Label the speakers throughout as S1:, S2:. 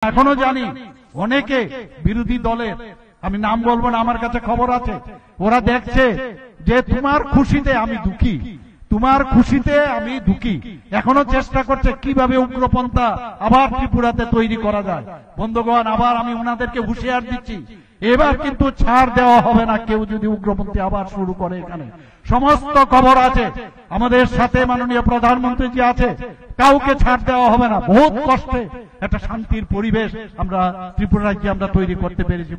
S1: এখনো জানি অনেকে বিরোধী দলের, আমি নাম বলবো না, আমার কাছে খবর আছে, ওরা দেখছে যে তোমার খুশিতে আমি দুঃখী, তোমার খুশিতে আমি দুঃখী, এখনো চেষ্টা করছে কিভাবে উগ্রপন্থা আবার ত্রিপুরাতে তৈরি করা যায়। বন্ধুগণ, আবার আমি ওনাদেরকে হুঁশিয়ার দিচ্ছি, এবার কিন্তু ছাড় দেওয়া হবে না। কেউ যদি উগ্রপন্থী আবার শুরু করে, এখানে সমস্ত খবর আছে, আমাদের সাথে মাননীয় প্রধানমন্ত্রী জি আছে, কাউকে ছাড় দেওয়া হবে না। বহুত কষ্টে একটা শান্তির পরিবেশ আমরা ত্রিপুরা রাজ্যে আমরা তৈরি করতে পেরেছি।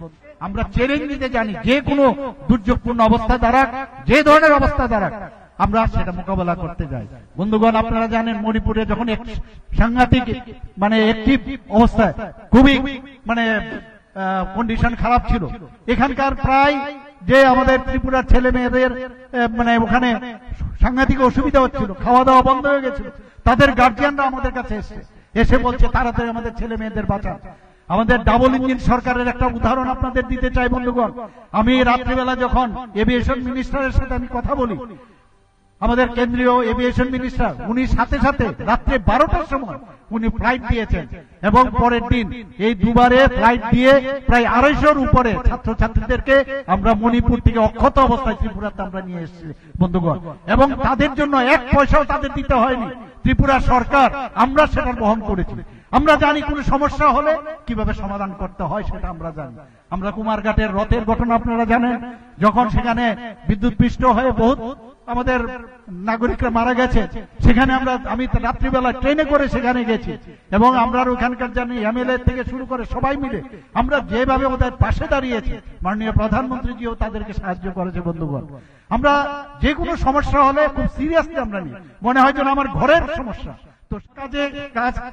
S1: আমরা চ্যালেঞ্জ নিতে জানি, যে কোনো দুর্যোগপূর্ণ অবস্থা দ্বারা, যে ধরনের অবস্থা দ্বারা আমরা সেটা মোকাবেলা করতে যাই। বন্ধুগণ, আপনারা জানেন মণিপুরে যখন এক সাংঘাতিক একটি অবস্থায়, খুবই কন্ডিশন খারাপ ছিল, এখানকার প্রায় যে আমাদের ত্রিপুরার ছেলে মেয়েদের ওখানে সাংঘাতিক অসুবিধা হচ্ছিল, খাওয়া দাওয়া বন্ধ হয়ে গেছিল, তাদের গার্জিয়ানরা আমাদের কাছে এসে বলছে তাড়াতাড়ি আমাদের ছেলে মেয়েদের বাঁচান। আমাদের ডাবল ইঞ্জিন সরকারের একটা উদাহরণ আপনাদের দিতে চাই। বন্ধুগণ, আমি রাত্রিবেলা যখন এভিয়েশন মিনিস্টারের সাথে আমি কথা বলি, আমাদের কেন্দ্রীয় এভিয়েশন মিনিস্টার, উনি সাথে সাথে রাত্রে 12টার সময় উনি ফ্লাইট দিয়েছেন, এবং পরের দিন এই দুবারে ফ্লাইট দিয়ে প্রায় 250-র উপরে ছাত্রছাত্রীদেরকে আমরা মণিপুর থেকে অক্ষত অবস্থায় ত্রিপুরাতে আমরা নিয়ে এসেছি। বন্ধুগণ, এবং তাদের জন্য 1 পয়সাও তাদের দিতে হয়নি, ত্রিপুরা সরকার আমরা সেটা বহন করেছি। আমরা জানি কোনো সমস্যা হলে কিভাবে সমাধান করতে হয় সেটা আমরা জানি। আমরা কুমারঘাটের রথের ঘটনা আপনারা জানেন, যখন সেখানে বিদ্যুৎপৃষ্ট হয়ে বহুত আমাদের নাগরিকরা মারা গেছে, সেখানে আমি রাত্রিবেলা ট্রেনে করে সেখানে গেছি, এবং আমরা ওখানকার জানি এমএলএ থেকে শুরু করে সবাই মিলে আমরা যেভাবে ওদের পাশে দাঁড়িয়েছি, মাননীয় প্রধানমন্ত্রীজিও তাদেরকে সাহায্য করেছে। বন্ধুগণ, আমরা যে কোনো সমস্যা হলে খুব সিরিয়াসলি আমরা নিই, মনে হয় যেন আমার ঘরের সমস্যা। তো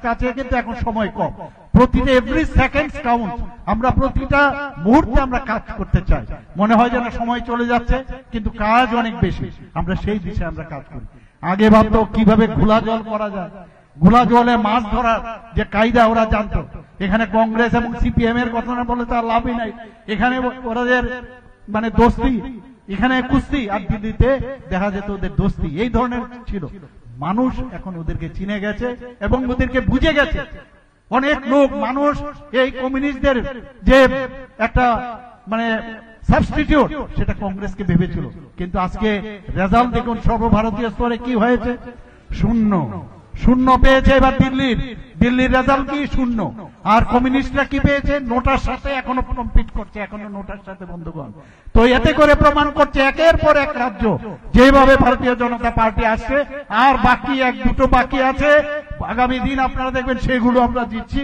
S1: কাজে কিন্তু এখন সময় কম, প্রতিটা এভরি সেকেন্ড কাউন্ট, আমরা প্রতিটা মুহূর্তে আমরা কাজ করতে চাই। মনে হয় যেন সময় চলে যাচ্ছে, কিন্তু কাজ অনেক বেশি, আমরা সেই দিশে আমরা কাজ করি। আগে ভাবতো কিভাবে ঘোলা জল করা যায়, ঘোলা জলে মাছ ধরার যে কায়দা ওরা জানতো। এখানে কংগ্রেস এবং সিপিএম এর কথা বলে তার লাভই নাই, এখানে ওদের দোস্তি, এখানে কুস্তি, আর দিল্লিতে দেখা যেত ওদের দোস্তি, এই ধরনের ছিল। মানুষ এখন ওদেরকে চিনে গেছে এবং ওদেরকে বুঝে গেছে। অনেক লোক মানুষ এই কমিউনিস্টদের যে একটা সাবস্টিটিউট, সেটা কংগ্রেসকে ভেবেছিল, কিন্তু আজকে রেজাল্ট দেখুন সর্বভারতীয় স্তরে কি হয়েছে, শূন্য পেয়েছে। এবার দিল্লির রেজাল্ট কি? 0। আর কমিউনিস্টরা কি পেয়েছে? নোটার সাথে এখনো কম্পিট করছে, এখনো নোটার সাথে। বন্ধুগণ, তো এতে করে প্রমাণ করছে একের পর এক রাজ্য যেভাবে ভারতীয় জনতা পার্টি আসছে, আর বাকি 1-2টো বাকি আছে, আগামী দিন আপনারা দেখবেন সেগুলো আমরা জিতছি।